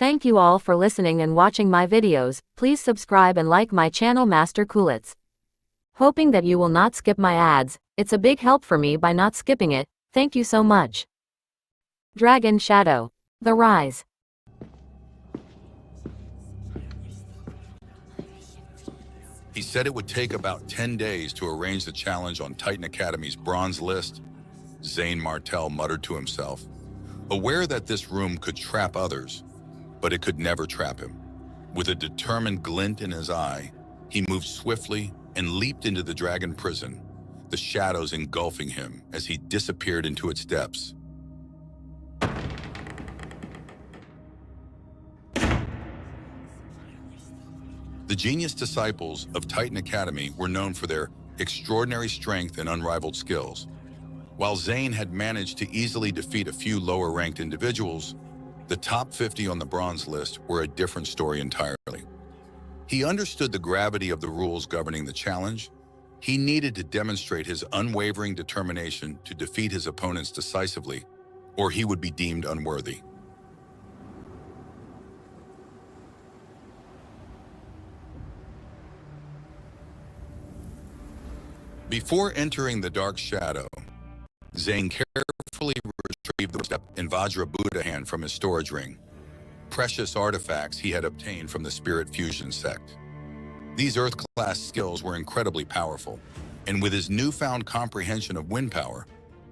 Thank you all for listening and watching my videos. Please subscribe and like my channel Master Coolits. Hoping that you will not skip my ads. It's a big help for me by not skipping it. Thank you so much. Dragon Shadow. The Rise. He said it would take about 10 days to arrange the challenge on Titan Academy's bronze list. Zane Martel muttered to himself, aware that this room could trap others, but it could never trap him. With a determined glint in his eye, he moved swiftly and leaped into the dragon prison, the shadows engulfing him as he disappeared into its depths. The genius disciples of Titan Academy were known for their extraordinary strength and unrivaled skills. While Zane had managed to easily defeat a few lower-ranked individuals, the top 50 on the bronze list were a different story entirely. He understood the gravity of the rules governing the challenge. He needed to demonstrate his unwavering determination to defeat his opponents decisively, or he would be deemed unworthy. Before entering the dark shadow, Zane carefully retrieved the step in Vajra Buddha hand from his storage ring, precious artifacts he had obtained from the Spirit Fusion sect. These Earth-class skills were incredibly powerful, and with his newfound comprehension of wind power,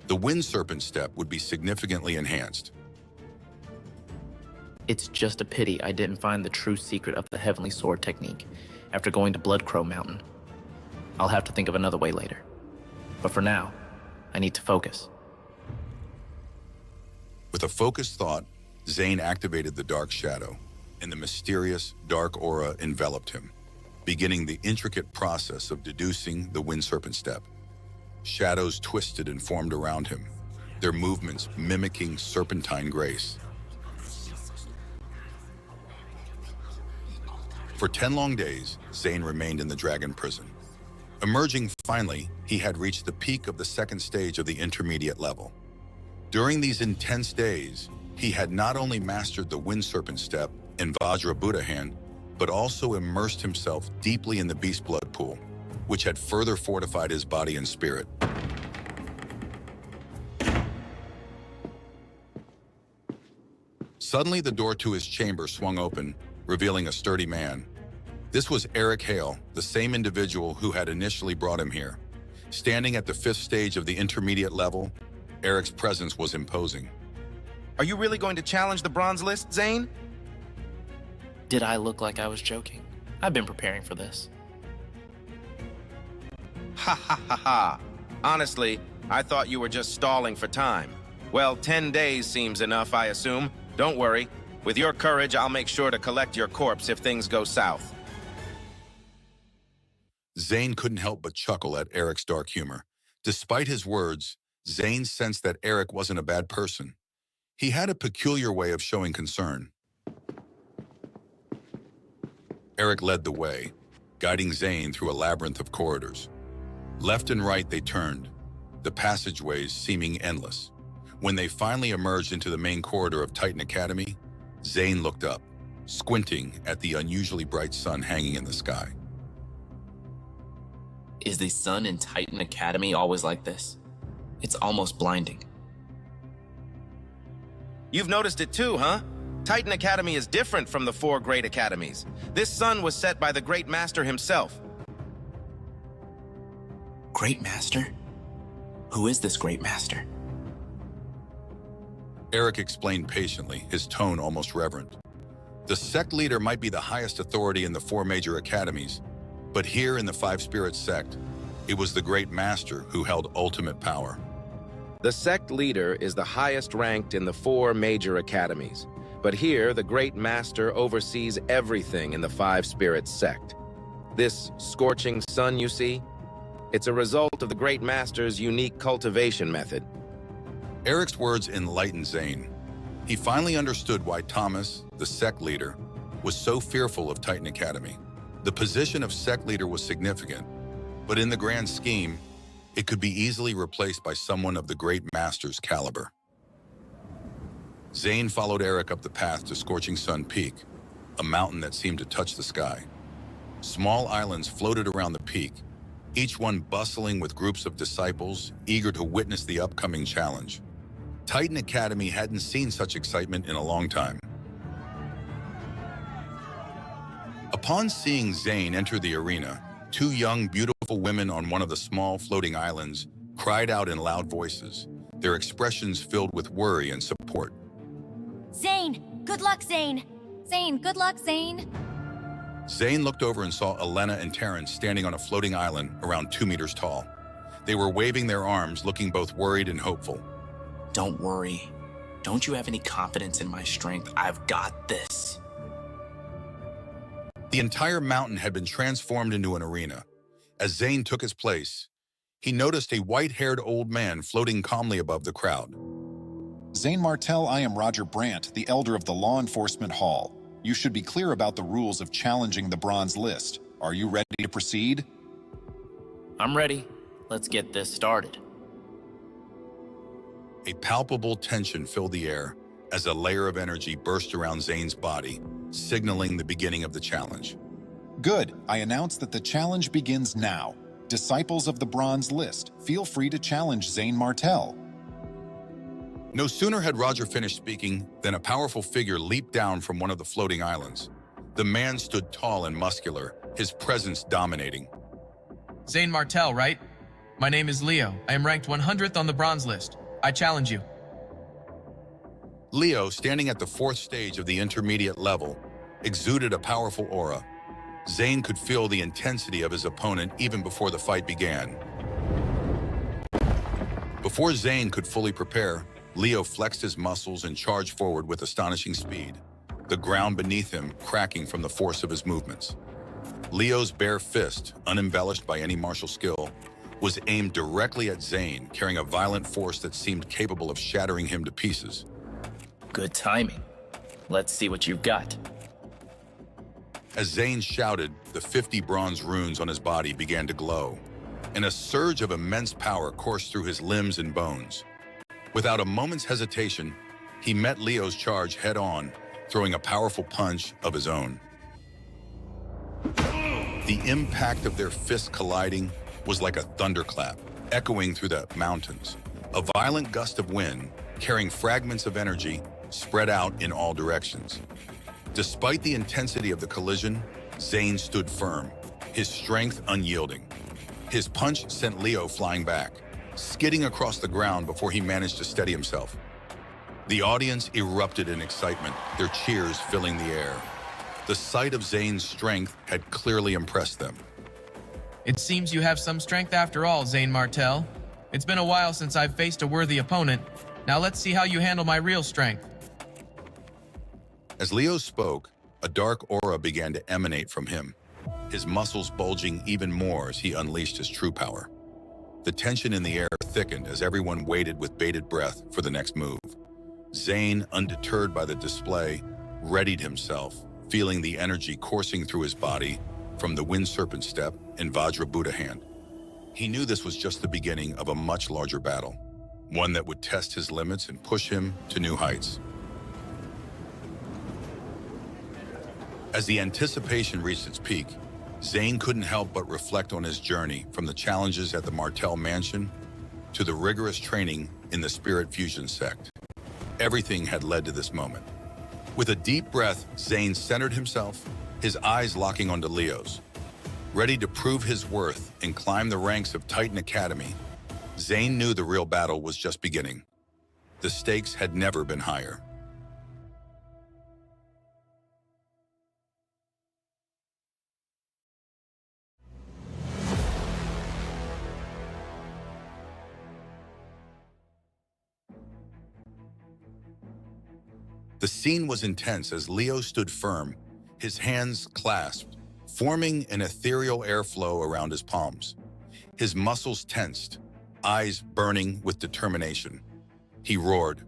the Wind Serpent step would be significantly enhanced. It's just a pity I didn't find the true secret of the Heavenly Sword technique after going to Bloodcrow Mountain. I'll have to think of another way later. But for now, I need to focus. With a focused thought, Zane activated the dark shadow, and the mysterious dark aura enveloped him, beginning the intricate process of deducing the Wind Serpent step. Shadows twisted and formed around him, their movements mimicking serpentine grace. For 10 long days, Zane remained in the dragon prison. Emerging finally, he had reached the peak of the second stage of the intermediate level. During these intense days, he had not only mastered the Wind Serpent step and Vajra Buddha hand, but also immersed himself deeply in the Beast Blood pool, which had further fortified his body and spirit. Suddenly, the door to his chamber swung open, revealing a sturdy man. This was Eric Hale, the same individual who had initially brought him here. Standing at the 5th stage of the intermediate level, Eric's presence was imposing. Are you really going to challenge the bronze list, Zane? Did I look like I was joking? I've been preparing for this. Ha ha ha ha. Honestly, I thought you were just stalling for time. Well, 10 days seems enough, I assume. Don't worry. With your courage, I'll make sure to collect your corpse if things go south. Zane couldn't help but chuckle at Eric's dark humor. Despite his words, Zane sensed that Eric wasn't a bad person. He had a peculiar way of showing concern. Eric led the way, guiding Zane through a labyrinth of corridors. Left and right they turned, the passageways seeming endless. When they finally emerged into the main corridor of Titan Academy, Zane looked up, squinting at the unusually bright sun hanging in the sky. Is the sun in Titan Academy always like this? It's almost blinding. You've noticed it too, huh? Titan Academy is different from the 4 great academies. This sun was set by the Great Master himself. Great Master? Who is this Great Master? Eric explained patiently, his tone almost reverent. The sect leader might be the highest authority in the 4 major academies, but here in the 5 Spirits sect, it was the Great Master who held ultimate power. The sect leader is the highest ranked in the 4 major academies, but here the Great Master oversees everything in the 5 Spirits sect. This scorching sun you see, it's a result of the Great Master's unique cultivation method. Eric's words enlightened Zane. He finally understood why Thomas, the sect leader, was so fearful of Titan Academy. The position of sect leader was significant, but in the grand scheme, it could be easily replaced by someone of the Great Master's caliber. Zane followed Eric up the path to Scorching Sun Peak, a mountain that seemed to touch the sky. Small islands floated around the peak, each one bustling with groups of disciples eager to witness the upcoming challenge. Titan Academy hadn't seen such excitement in a long time. Upon seeing Zane enter the arena, two young, beautiful women on one of the small floating islands cried out in loud voices, their expressions filled with worry and support. Zane! Good luck, Zane! Zane, good luck, Zane! Zane looked over and saw Elena and Terrence standing on a floating island around 2 meters tall. They were waving their arms, looking both worried and hopeful. Don't worry. Don't you have any confidence in my strength? I've got this. The entire mountain had been transformed into an arena. As Zane took his place, he noticed a white-haired old man floating calmly above the crowd. Zane Martell, I am Roger Brandt, the Elder of the Law Enforcement Hall. You should be clear about the rules of challenging the bronze list. Are you ready to proceed? I'm ready. Let's get this started. A palpable tension filled the air as a layer of energy burst around Zane's body, signaling the beginning of the challenge. Good. I announce that the challenge begins now. Disciples of the bronze list, feel free to challenge Zane Martell. No sooner had Roger finished speaking than a powerful figure leaped down from one of the floating islands. The man stood tall and muscular, his presence dominating. Zane Martell, right? My name is Leo. I am ranked 100th on the bronze list. I challenge you. Leo, standing at the 4th stage of the intermediate level, exuded a powerful aura. Zane could feel the intensity of his opponent even before the fight began. Before Zane could fully prepare, Leo flexed his muscles and charged forward with astonishing speed, the ground beneath him cracking from the force of his movements. Leo's bare fist, unembellished by any martial skill, was aimed directly at Zane, carrying a violent force that seemed capable of shattering him to pieces. Good timing. Let's see what you've got. As Zane shouted, the 50 bronze runes on his body began to glow, and a surge of immense power coursed through his limbs and bones. Without a moment's hesitation, he met Leo's charge head-on, throwing a powerful punch of his own. The impact of their fists colliding was like a thunderclap, echoing through the mountains. A violent gust of wind, carrying fragments of energy, spread out in all directions. Despite the intensity of the collision, Zane stood firm, his strength unyielding. His punch sent Leo flying back, skidding across the ground before he managed to steady himself. The audience erupted in excitement, their cheers filling the air. The sight of Zane's strength had clearly impressed them. It seems you have some strength after all, Zane Martell. It's been a while since I've faced a worthy opponent. Now let's see how you handle my real strength. As Leo spoke, a dark aura began to emanate from him, his muscles bulging even more as he unleashed his true power. The tension in the air thickened as everyone waited with bated breath for the next move. Zane, undeterred by the display, readied himself, feeling the energy coursing through his body from the Wind Serpent Step and Vajra Buddha hand. He knew this was just the beginning of a much larger battle, one that would test his limits and push him to new heights. As the anticipation reached its peak, Zane couldn't help but reflect on his journey from the challenges at the Martell Mansion to the rigorous training in the Spirit Fusion sect. Everything had led to this moment. With a deep breath, Zane centered himself, his eyes locking onto Leo's. Ready to prove his worth and climb the ranks of Titan Academy, Zane knew the real battle was just beginning. The stakes had never been higher. The scene was intense as Leo stood firm, his hands clasped, forming an ethereal airflow around his palms. His muscles tensed, eyes burning with determination. He roared.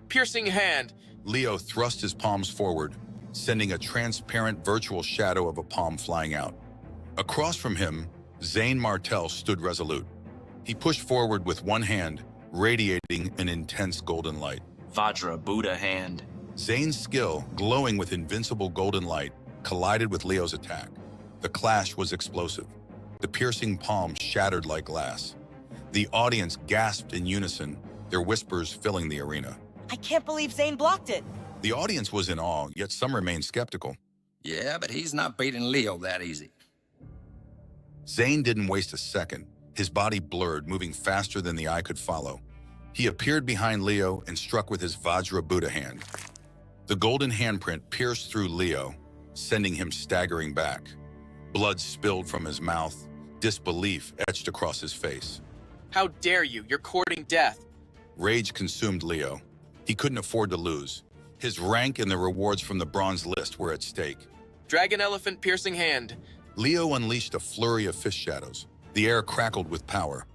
Piercing hand. Leo thrust his palms forward, sending a transparent virtual shadow of a palm flying out. Across from him, Zane Martell stood resolute. He pushed forward with one hand, radiating an intense golden light. Vajra Buddha hand. Zane's skill, glowing with invincible golden light, collided with Leo's attack. The clash was explosive. The piercing palms shattered like glass. The audience gasped in unison, their whispers filling the arena. I can't believe Zane blocked it. The audience was in awe, yet some remained skeptical. Yeah, but he's not beating Leo that easy. Zane didn't waste a second. His body blurred, moving faster than the eye could follow. He appeared behind Leo and struck with his Vajra Buddha hand. The golden handprint pierced through Leo, sending him staggering back. Blood spilled from his mouth, disbelief etched across his face. How dare you? You're courting death. Rage consumed Leo. He couldn't afford to lose. His rank and the rewards from the bronze list were at stake. Dragon elephant piercing hand. Leo unleashed a flurry of fish shadows. The air crackled with power.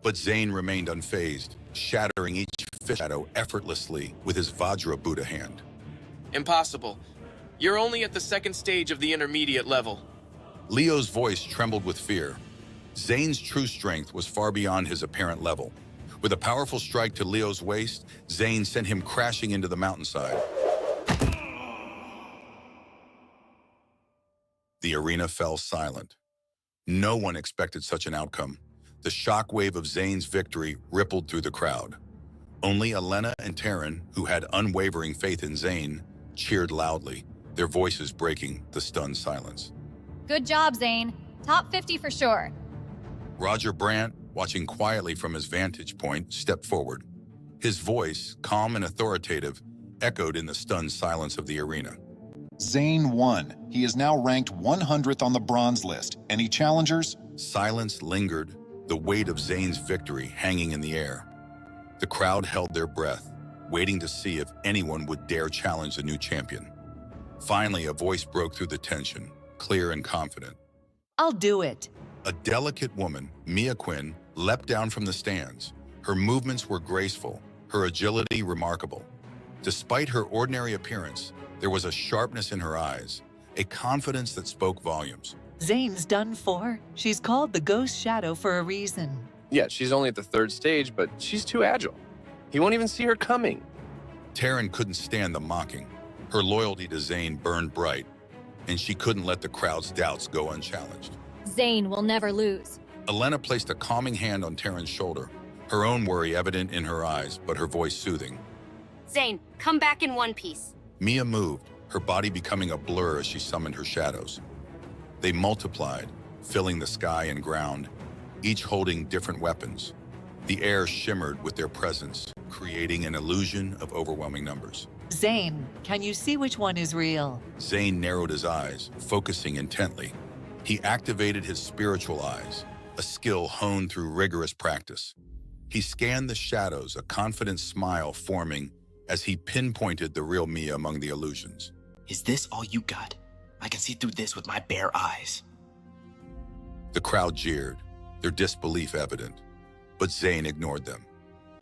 But Zane remained unfazed, shattering each fish shadow effortlessly with his Vajra Buddha hand. Impossible. You're only at the second stage of the intermediate level. Leo's voice trembled with fear. Zane's true strength was far beyond his apparent level. With a powerful strike to Leo's waist, Zane sent him crashing into the mountainside. The arena fell silent. No one expected such an outcome. The shockwave of Zane's victory rippled through the crowd. Only Elena and Taryn, who had unwavering faith in Zane, cheered loudly, their voices breaking the stunned silence. Good job, Zane. Top 50 for sure. Roger Brandt, watching quietly from his vantage point, stepped forward. His voice, calm and authoritative, echoed in the stunned silence of the arena. Zane won. He is now ranked 100th on the bronze list. Any challengers? Silence lingered, the weight of Zane's victory hanging in the air. The crowd held their breath, waiting to see if anyone would dare challenge the new champion. Finally, a voice broke through the tension, clear and confident. I'll do it. A delicate woman, Mia Quinn, leapt down from the stands. Her movements were graceful, her agility remarkable. Despite her ordinary appearance, there was a sharpness in her eyes, a confidence that spoke volumes. Zane's done for. She's called the Ghost Shadow for a reason. Yeah, she's only at the third stage, but she's too agile. He won't even see her coming. Taryn couldn't stand the mocking. Her loyalty to Zane burned bright, and she couldn't let the crowd's doubts go unchallenged. Zane will never lose. Elena placed a calming hand on Taryn's shoulder, her own worry evident in her eyes, but her voice soothing. Zane, come back in one piece. Mia moved, her body becoming a blur as she summoned her shadows. They multiplied, filling the sky and ground, each holding different weapons. The air shimmered with their presence, creating an illusion of overwhelming numbers. Zane, can you see which one is real? Zane narrowed his eyes, focusing intently. He activated his spiritual eyes, a skill honed through rigorous practice. He scanned the shadows, a confident smile forming as he pinpointed the real Mia among the illusions. Is this all you got? I can see through this with my bare eyes. The crowd jeered, their disbelief evident, but Zane ignored them,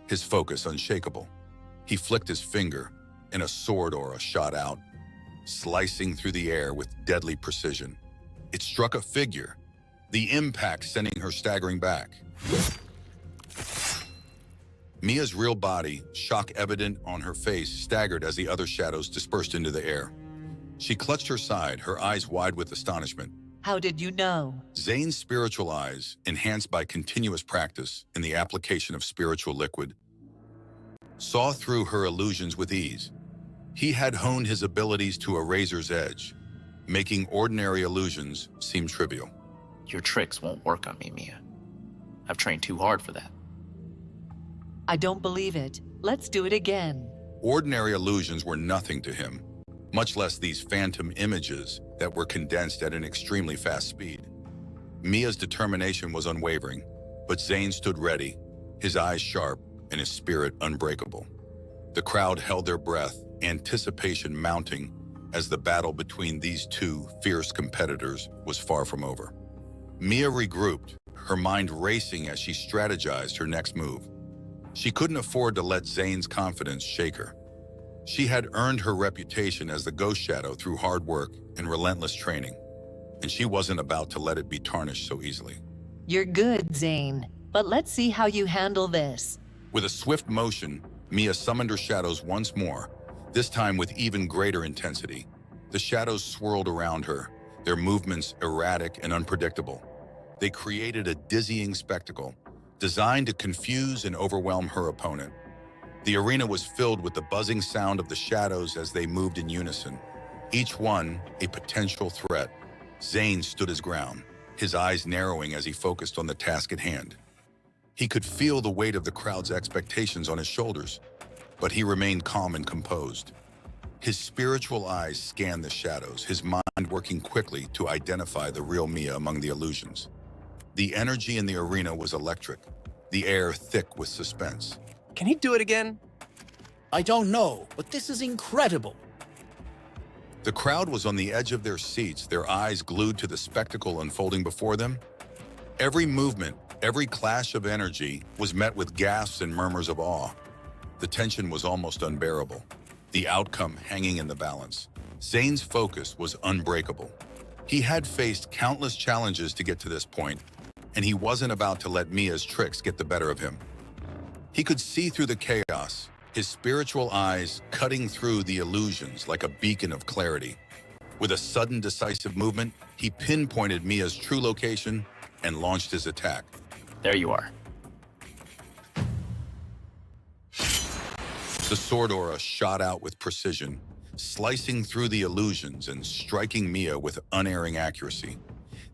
his focus unshakable. He flicked his finger, and a sword aura shot out, slicing through the air with deadly precision. It struck a figure, the impact sending her staggering back. Mia's real body, shock evident on her face, staggered as the other shadows dispersed into the air. She clutched her side, her eyes wide with astonishment. How did you know? Zane's spiritual eyes, enhanced by continuous practice in the application of spiritual liquid, saw through her illusions with ease. He had honed his abilities to a razor's edge, making ordinary illusions seem trivial. Your tricks won't work on me, Mia. I've trained too hard for that. I don't believe it. Let's do it again. Ordinary illusions were nothing to him, much less these phantom images that were condensed at an extremely fast speed. Mia's determination was unwavering, but Zane stood ready, his eyes sharp and his spirit unbreakable. The crowd held their breath, anticipation mounting as the battle between these two fierce competitors was far from over. Mia regrouped, her mind racing as she strategized her next move. She couldn't afford to let Zane's confidence shake her. She had earned her reputation as the Ghost Shadow through hard work and relentless training, and she wasn't about to let it be tarnished so easily. You're good, Zane, but let's see how you handle this. With a swift motion, Mia summoned her shadows once more, this time with even greater intensity. The shadows swirled around her, their movements erratic and unpredictable. They created a dizzying spectacle, designed to confuse and overwhelm her opponent. The arena was filled with the buzzing sound of the shadows as they moved in unison, each one a potential threat. Zane stood his ground, his eyes narrowing as he focused on the task at hand. He could feel the weight of the crowd's expectations on his shoulders, but he remained calm and composed. His spiritual eyes scanned the shadows, his mind working quickly to identify the real Mia among the illusions. The energy in the arena was electric, the air thick with suspense. Can he do it again? I don't know, but this is incredible. The crowd was on the edge of their seats, their eyes glued to the spectacle unfolding before them. Every movement, every clash of energy was met with gasps and murmurs of awe. The tension was almost unbearable, the outcome hanging in the balance. Zane's focus was unbreakable. He had faced countless challenges to get to this point, and he wasn't about to let Mia's tricks get the better of him. He could see through the chaos, his spiritual eyes cutting through the illusions like a beacon of clarity. With a sudden decisive movement, he pinpointed Mia's true location and launched his attack. There you are. The sword aura shot out with precision, slicing through the illusions and striking Mia with unerring accuracy.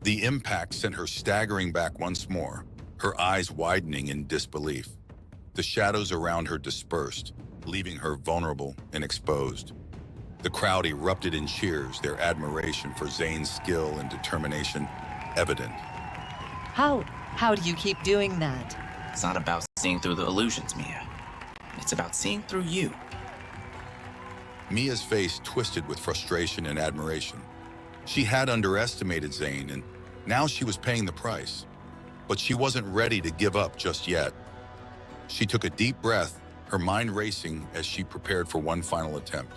The impact sent her staggering back once more, her eyes widening in disbelief. The shadows around her dispersed, leaving her vulnerable and exposed. The crowd erupted in cheers, their admiration for Zane's skill and determination evident. How do you keep doing that? It's not about seeing through the illusions, Mia. It's about seeing through you. Mia's face twisted with frustration and admiration. She had underestimated Zane, and now she was paying the price. But she wasn't ready to give up just yet. She took a deep breath, her mind racing as she prepared for one final attempt.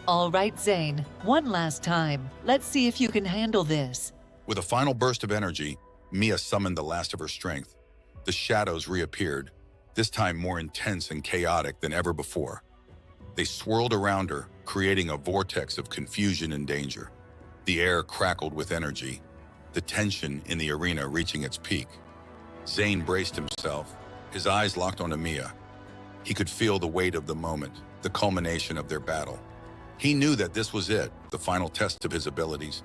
All right, Zane, one last time. Let's see if you can handle this. With a final burst of energy, Mia summoned the last of her strength. The shadows reappeared, this time more intense and chaotic than ever before. They swirled around her, creating a vortex of confusion and danger. The air crackled with energy, the tension in the arena reaching its peak. Zane braced himself, his eyes locked onto Mia. He could feel the weight of the moment, the culmination of their battle. He knew that this was it, the final test of his abilities.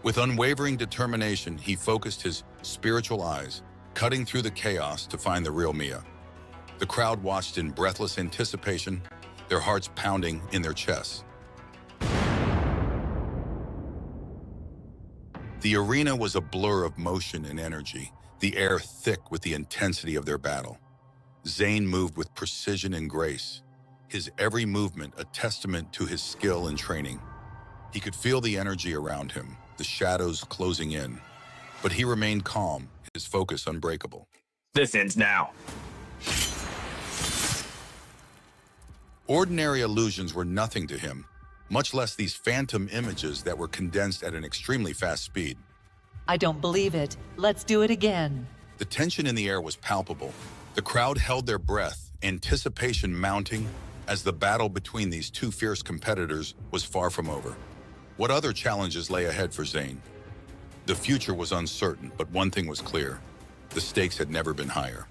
With unwavering determination, he focused his spiritual eyes, cutting through the chaos to find the real Mia. The crowd watched in breathless anticipation, their hearts pounding in their chests. The arena was a blur of motion and energy, the air thick with the intensity of their battle. Zane moved with precision and grace, his every movement a testament to his skill and training. He could feel the energy around him, the shadows closing in, but he remained calm, his focus unbreakable. This ends now. Ordinary illusions were nothing to him, much less these phantom images that were condensed at an extremely fast speed. I don't believe it. Let's do it again. The tension in the air was palpable. The crowd held their breath, anticipation mounting, as the battle between these two fierce competitors was far from over. What other challenges lay ahead for Zane? The future was uncertain, but one thing was clear. The stakes had never been higher.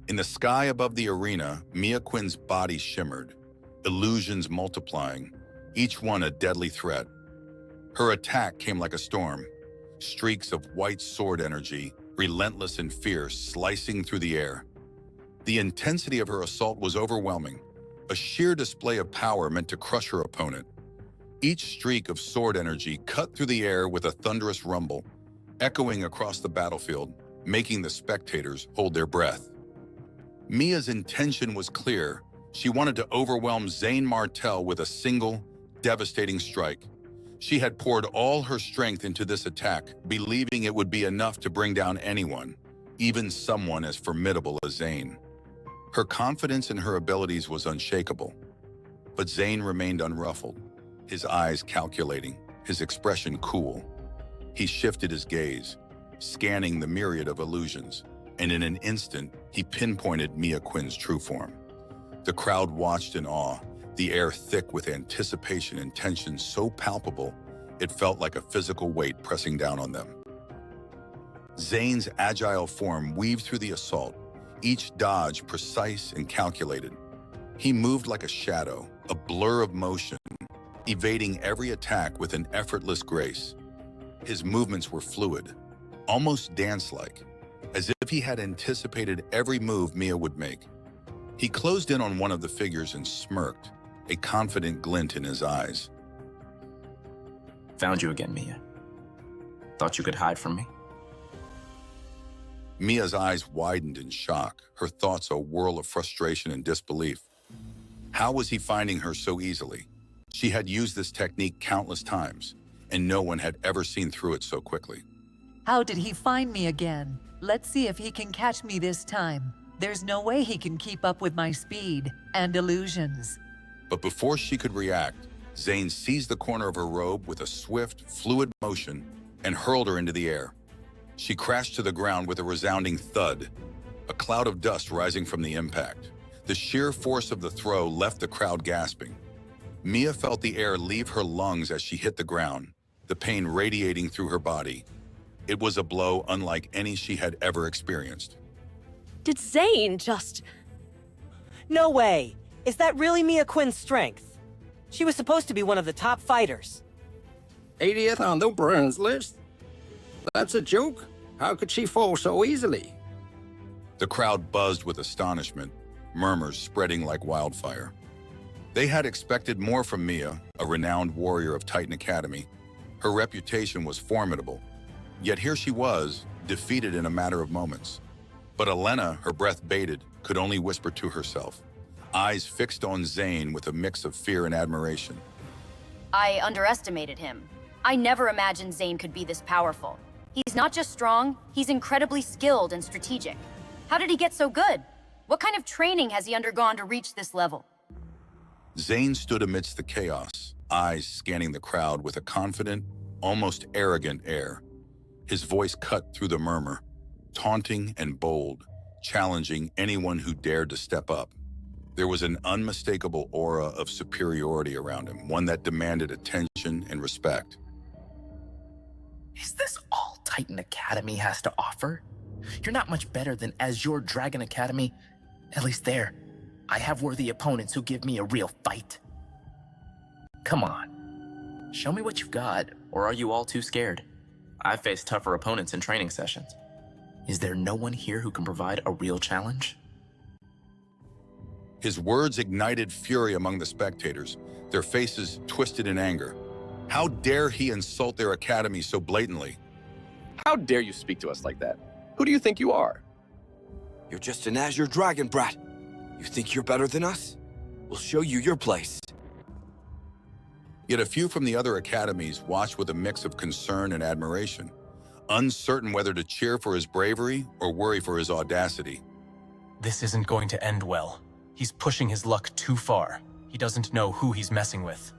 In the sky above the arena, Mia Quinn's body shimmered, illusions multiplying, each one a deadly threat. Her attack came like a storm, streaks of white sword energy, relentless and fierce, slicing through the air. The intensity of her assault was overwhelming, a sheer display of power meant to crush her opponent. Each streak of sword energy cut through the air with a thunderous rumble, echoing across the battlefield, making the spectators hold their breath. Mia's intention was clear. She wanted to overwhelm Zane Martel with a single, devastating strike. She had poured all her strength into this attack, believing it would be enough to bring down anyone, even someone as formidable as Zane. Her confidence in her abilities was unshakable, but Zane remained unruffled, his eyes calculating, his expression cool. He shifted his gaze, scanning the myriad of illusions, and in an instant, he pinpointed Mia Quinn's true form. The crowd watched in awe, the air thick with anticipation and tension so palpable, it felt like a physical weight pressing down on them. Zane's agile form weaved through the assault, each dodge precise and calculated. He moved like a shadow, a blur of motion, evading every attack with an effortless grace. His movements were fluid, almost dance-like, as if he had anticipated every move Mia would make. He closed in on one of the figures and smirked, a confident glint in his eyes. Found you again, Mia. Thought you could hide from me? Mia's eyes widened in shock, her thoughts a whirl of frustration and disbelief. How was he finding her so easily? She had used this technique countless times, and no one had ever seen through it so quickly. How did he find me again? Let's see if he can catch me this time. There's no way he can keep up with my speed and illusions. But before she could react, Zane seized the corner of her robe with a swift, fluid motion and hurled her into the air. She crashed to the ground with a resounding thud, a cloud of dust rising from the impact. The sheer force of the throw left the crowd gasping. Mia felt the air leave her lungs as she hit the ground, the pain radiating through her body. It was a blow unlike any she had ever experienced. Did Zane just... No way! Is that really Mia Quinn's strength? She was supposed to be one of the top fighters. 80th on the bronze list? That's a joke? How could she fall so easily? The crowd buzzed with astonishment, murmurs spreading like wildfire. They had expected more from Mia, a renowned warrior of Titan Academy. Her reputation was formidable. Yet here she was, defeated in a matter of moments. But Elena, her breath bated, could only whisper to herself, eyes fixed on Zane with a mix of fear and admiration. I underestimated him. I never imagined Zane could be this powerful. He's not just strong, he's incredibly skilled and strategic. How did he get so good? What kind of training has he undergone to reach this level? Zane stood amidst the chaos, eyes scanning the crowd with a confident, almost arrogant air. His voice cut through the murmur, taunting and bold, challenging anyone who dared to step up. There was an unmistakable aura of superiority around him, one that demanded attention and respect. Is this all Titan Academy has to offer? You're not much better than Azure Dragon Academy. At least there, I have worthy opponents who give me a real fight. Come on, show me what you've got, or are you all too scared? I've faced tougher opponents in training sessions. Is there no one here who can provide a real challenge? His words ignited fury among the spectators, their faces twisted in anger. How dare he insult their academy so blatantly? How dare you speak to us like that? Who do you think you are? You're just an Azure Dragon brat. You think you're better than us? We'll show you your place. Yet a few from the other academies watched with a mix of concern and admiration, uncertain whether to cheer for his bravery or worry for his audacity. This isn't going to end well. He's pushing his luck too far. He doesn't know who he's messing with.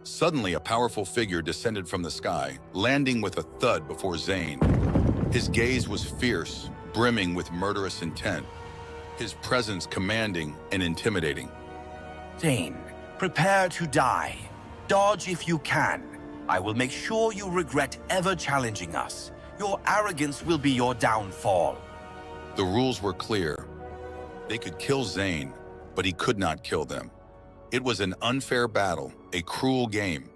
Suddenly, a powerful figure descended from the sky, landing with a thud before Zane. His gaze was fierce, brimming with murderous intent, his presence commanding and intimidating. Zane, prepare to die. Dodge if you can. I will make sure you regret ever challenging us. Your arrogance will be your downfall. The rules were clear. They could kill Zane, but he could not kill them. It was an unfair battle, a cruel game.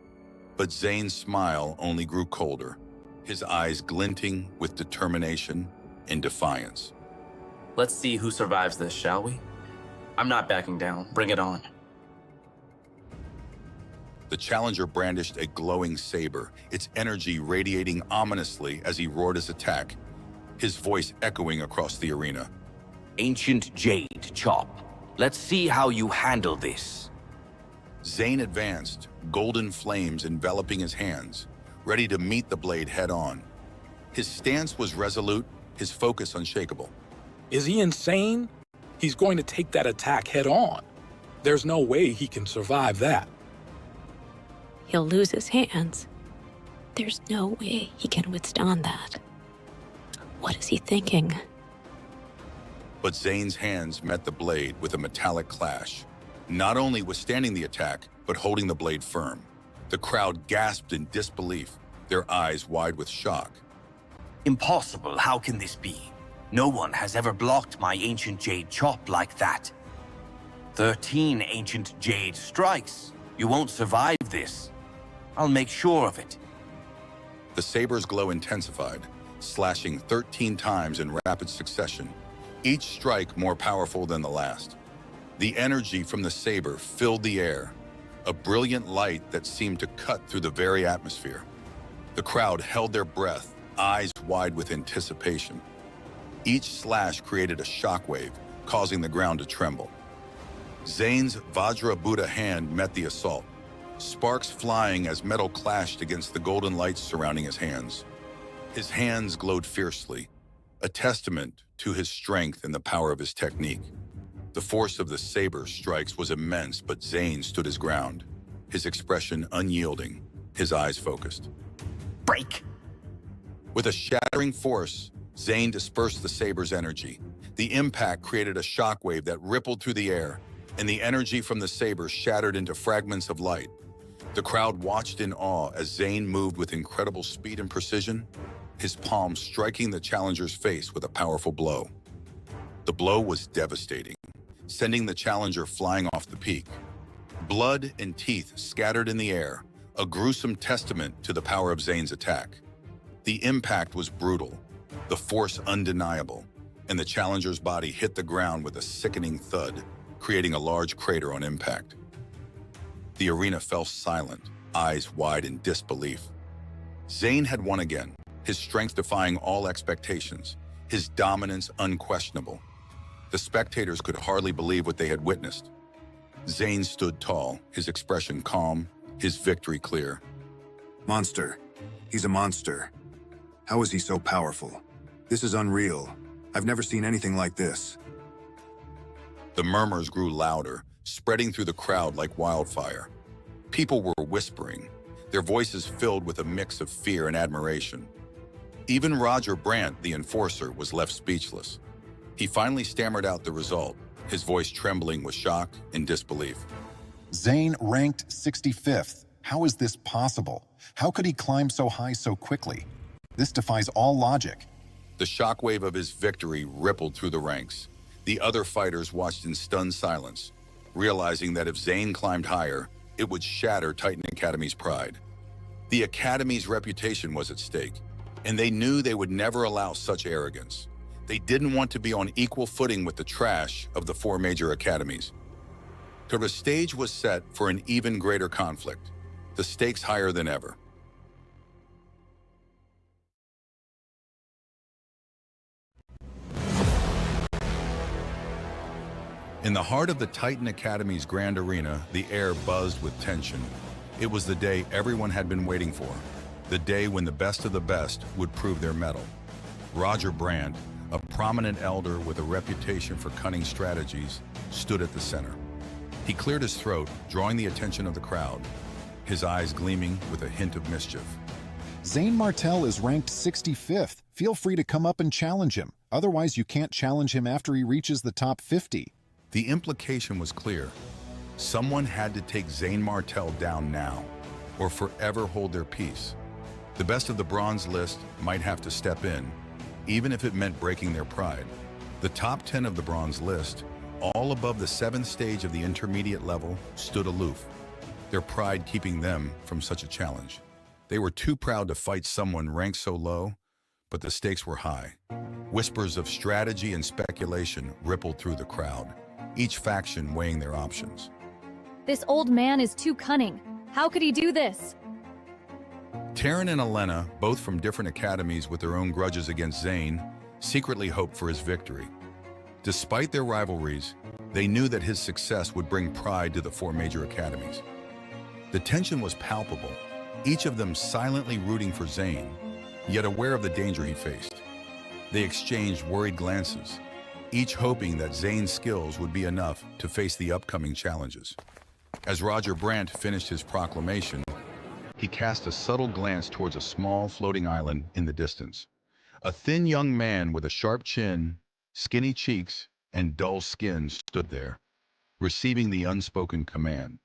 But Zane's smile only grew colder, his eyes glinting with determination and defiance. Let's see who survives this, shall we? I'm not backing down. Bring it on. The challenger brandished a glowing saber, its energy radiating ominously as he roared his attack, his voice echoing across the arena. Ancient Jade, Chop. Let's see how you handle this. Zane advanced, golden flames enveloping his hands, ready to meet the blade head-on. His stance was resolute, his focus unshakable. Is he insane? He's going to take that attack head-on. There's no way he can survive that. he'll lose his hands. There's no way he can withstand that. What is he thinking? But Zane's hands met the blade with a metallic clash, not only withstanding the attack, but holding the blade firm. The crowd gasped in disbelief, their eyes wide with shock. Impossible, how can this be? No one has ever blocked my ancient jade chop like that. 13 ancient jade strikes. You won't survive this. I'll make sure of it. The saber's glow intensified, slashing 13 times in rapid succession, each strike more powerful than the last. The energy from the saber filled the air, a brilliant light that seemed to cut through the very atmosphere. The crowd held their breath, eyes wide with anticipation. Each slash created a shockwave, causing the ground to tremble. Zane's Vajra Buddha hand met the assault, sparks flying as metal clashed against the golden lights surrounding his hands. His hands glowed fiercely, a testament to his strength and the power of his technique. The force of the saber strikes was immense, but Zane stood his ground, his expression unyielding, his eyes focused. Break! With a shattering force, Zane dispersed the saber's energy. The impact created a shockwave that rippled through the air, and the energy from the saber shattered into fragments of light. The crowd watched in awe as Zane moved with incredible speed and precision, his palm striking the challenger's face with a powerful blow. The blow was devastating, sending the challenger flying off the peak. Blood and teeth scattered in the air, a gruesome testament to the power of Zane's attack. The impact was brutal, the force undeniable, and the challenger's body hit the ground with a sickening thud, creating a large crater on impact. The arena fell silent, eyes wide in disbelief. Zane had won again, his strength defying all expectations, his dominance unquestionable. The spectators could hardly believe what they had witnessed. Zane stood tall, his expression calm, his victory clear. Monster. He's a monster. How is he so powerful? This is unreal. I've never seen anything like this. The murmurs grew louder, spreading through the crowd like wildfire. People were whispering, their voices filled with a mix of fear and admiration. Even Roger Brandt, the enforcer, was left speechless. He finally stammered out the result, his voice trembling with shock and disbelief. Zane ranked 65th. How is this possible? How could he climb so high so quickly? This defies all logic. The shockwave of his victory rippled through the ranks. The other fighters watched in stunned silence, realizing that if Zane climbed higher, it would shatter Titan Academy's pride. The Academy's reputation was at stake, and they knew they would never allow such arrogance. They didn't want to be on equal footing with the trash of the 4 major academies. So the stage was set for an even greater conflict, the stakes higher than ever. In the heart of the Titan Academy's grand arena, the air buzzed with tension. It was the day everyone had been waiting for, the day when the best of the best would prove their mettle. Roger Brandt, a prominent elder with a reputation for cunning strategies, stood at the center. He cleared his throat, drawing the attention of the crowd, his eyes gleaming with a hint of mischief. Zane Martel is ranked 65th. Feel free to come up and challenge him. Otherwise, you can't challenge him after he reaches the top 50. The implication was clear. Someone had to take Zane Martel down now, or forever hold their peace. The best of the bronze list might have to step in, even if it meant breaking their pride. The top 10 of the bronze list, all above the 7th stage of the intermediate level, stood aloof, their pride keeping them from such a challenge. They were too proud to fight someone ranked so low, but the stakes were high. Whispers of strategy and speculation rippled through the crowd, each faction weighing their options. This old man is too cunning. How could he do this? Taryn and Elena, both from different academies with their own grudges against Zane, secretly hoped for his victory. Despite their rivalries, they knew that his success would bring pride to the 4 major academies. The tension was palpable, each of them silently rooting for Zane, yet aware of the danger he faced. They exchanged worried glances, each hoping that Zane's skills would be enough to face the upcoming challenges. As Roger Brandt finished his proclamation, He cast a subtle glance towards a small floating island in the distance. A thin young man with a sharp chin, skinny cheeks, and dull skin stood there, receiving the unspoken command.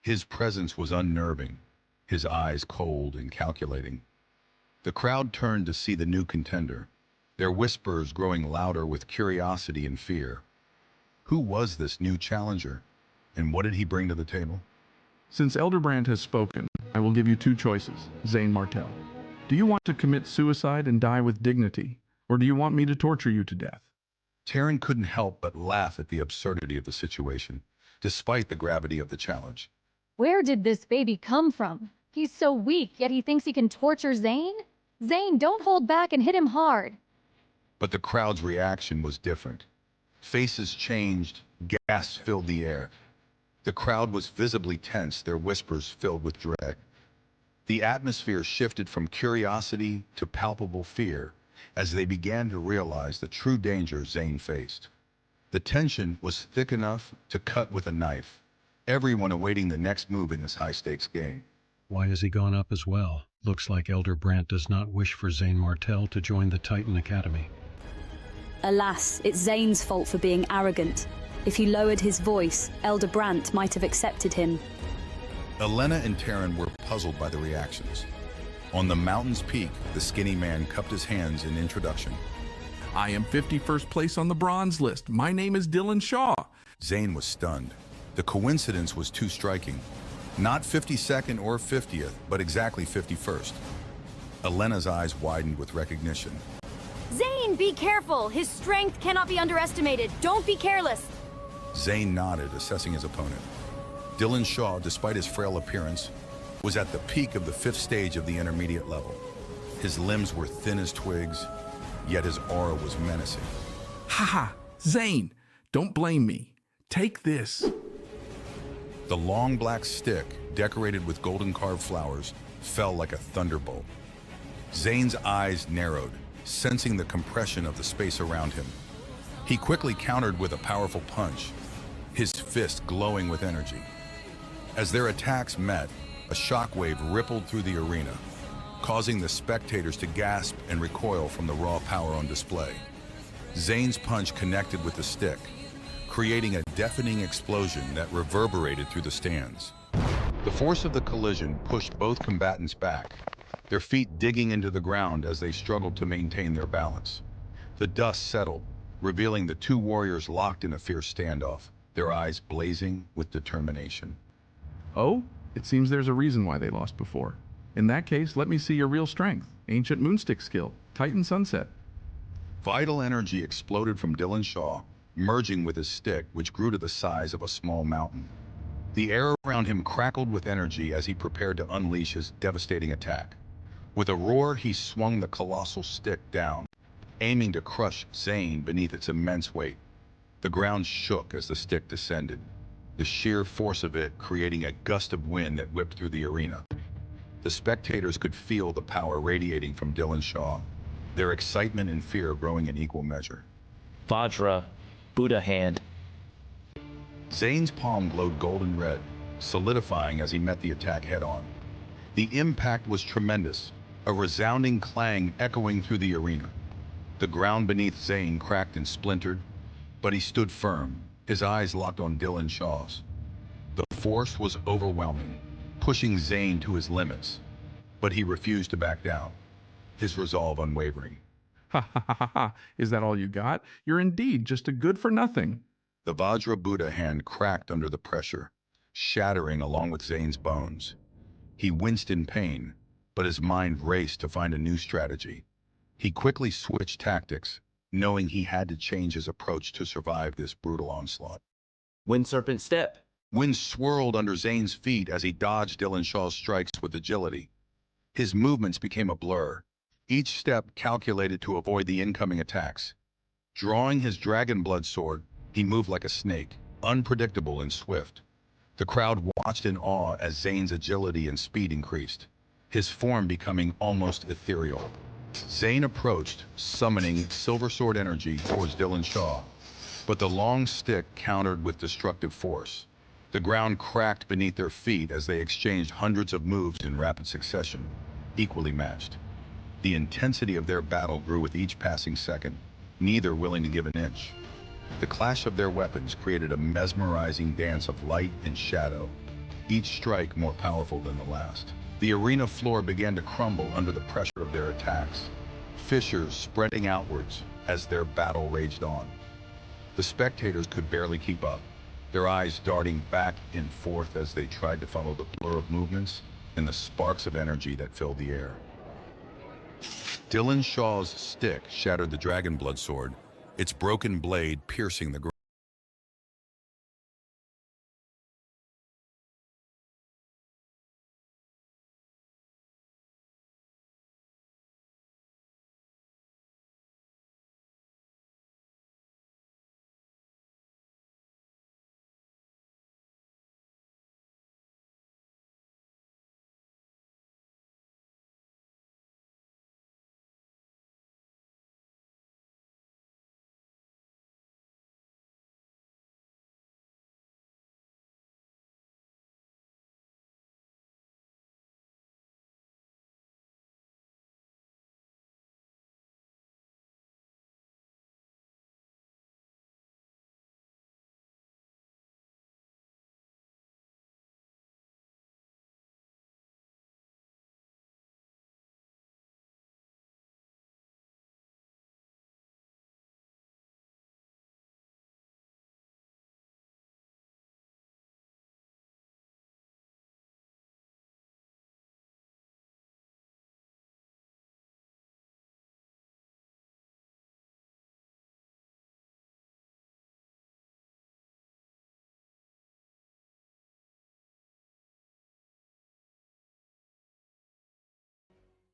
His presence was unnerving, his eyes cold and calculating. The crowd turned to see the new contender, their whispers growing louder with curiosity and fear. Who was this new challenger, and what did he bring to the table? Since Elderbrand has spoken, I will give you two choices, Zane Martell. Do you want to commit suicide and die with dignity, or do you want me to torture you to death? Taryn couldn't help but laugh at the absurdity of the situation, despite the gravity of the challenge. Where did this baby come from? He's so weak, yet he thinks he can torture Zane? Zane, don't hold back and hit him hard. But the crowd's reaction was different. Faces changed, gasps filled the air. The crowd was visibly tense, their whispers filled with dread. The atmosphere shifted from curiosity to palpable fear as they began to realize the true danger Zane faced. The tension was thick enough to cut with a knife, everyone awaiting the next move in this high-stakes game. Why has he gone up as well? Looks like Elder Brandt does not wish for Zane Martell to join the Titan Academy. Alas, it's Zane's fault for being arrogant. If he lowered his voice, Elder Brandt might have accepted him. Elena and Taryn were puzzled by the reactions. On the mountain's peak, the skinny man cupped his hands in introduction. I am 51st place on the bronze list. My name is Dylan Shaw. Zane was stunned. The coincidence was too striking. Not 52nd or 50th, but exactly 51st. Elena's eyes widened with recognition. Zane, be careful! His strength cannot be underestimated. Don't be careless! Zane nodded, assessing his opponent. Dylan Shaw, despite his frail appearance, was at the peak of the 5th stage of the intermediate level. His limbs were thin as twigs, yet his aura was menacing. Ha! Zane, don't blame me. Take this. The long black stick, decorated with golden carved flowers, fell like a thunderbolt. Zane's eyes narrowed, sensing the compression of the space around him. He quickly countered with a powerful punch, his fist glowing with energy. As their attacks met, a shockwave rippled through the arena, causing the spectators to gasp and recoil from the raw power on display. Zane's punch connected with the stick, creating a deafening explosion that reverberated through the stands. The force of the collision pushed both combatants back, their feet digging into the ground as they struggled to maintain their balance. The dust settled, revealing the two warriors locked in a fierce standoff, their eyes blazing with determination. Oh, it seems there's a reason why they lost before. In that case, let me see your real strength. Ancient Moonstick skill, Titan Sunset. Vital energy exploded from Dylan Shaw, merging with his stick, which grew to the size of a small mountain. The air around him crackled with energy as he prepared to unleash his devastating attack. With a roar, he swung the colossal stick down, aiming to crush Zane beneath its immense weight. The ground shook as the stick descended, the sheer force of it creating a gust of wind that whipped through the arena. The spectators could feel the power radiating from Dylan Shaw, their excitement and fear growing in equal measure. Vajra, Buddha hand. Zane's palm glowed golden red, solidifying as he met the attack head-on. The impact was tremendous, a resounding clang echoing through the arena. The ground beneath Zane cracked and splintered, but he stood firm, his eyes locked on Dylan Shaw's. The force was overwhelming, pushing Zane to his limits, but he refused to back down, his resolve unwavering. Ha ha ha ha ha. Is that all you got? You're indeed just a good for nothing. The Vajra Buddha hand cracked under the pressure, shattering along with Zane's bones. He winced in pain, but his mind raced to find a new strategy. He quickly switched tactics, knowing he had to change his approach to survive this brutal onslaught. Wind Serpent Step. Wind swirled under Zane's feet as he dodged Dylan Shaw's strikes with agility. His movements became a blur, each step calculated to avoid the incoming attacks. Drawing his dragon blood sword, he moved like a snake, unpredictable and swift. The crowd watched in awe as Zane's agility and speed increased, his form becoming almost ethereal. Zane approached, summoning Silver Sword energy towards Dylan Shaw, but the long stick countered with destructive force. The ground cracked beneath their feet as they exchanged hundreds of moves in rapid succession, equally matched. The intensity of their battle grew with each passing second, neither willing to give an inch. The clash of their weapons created a mesmerizing dance of light and shadow, each strike more powerful than the last. The arena floor began to crumble under the pressure of their attacks, fissures spreading outwards as their battle raged on. The spectators could barely keep up, their eyes darting back and forth as they tried to follow the blur of movements and the sparks of energy that filled the air. Dylan Shaw's stick shattered the dragon blood sword, its broken blade piercing the ground.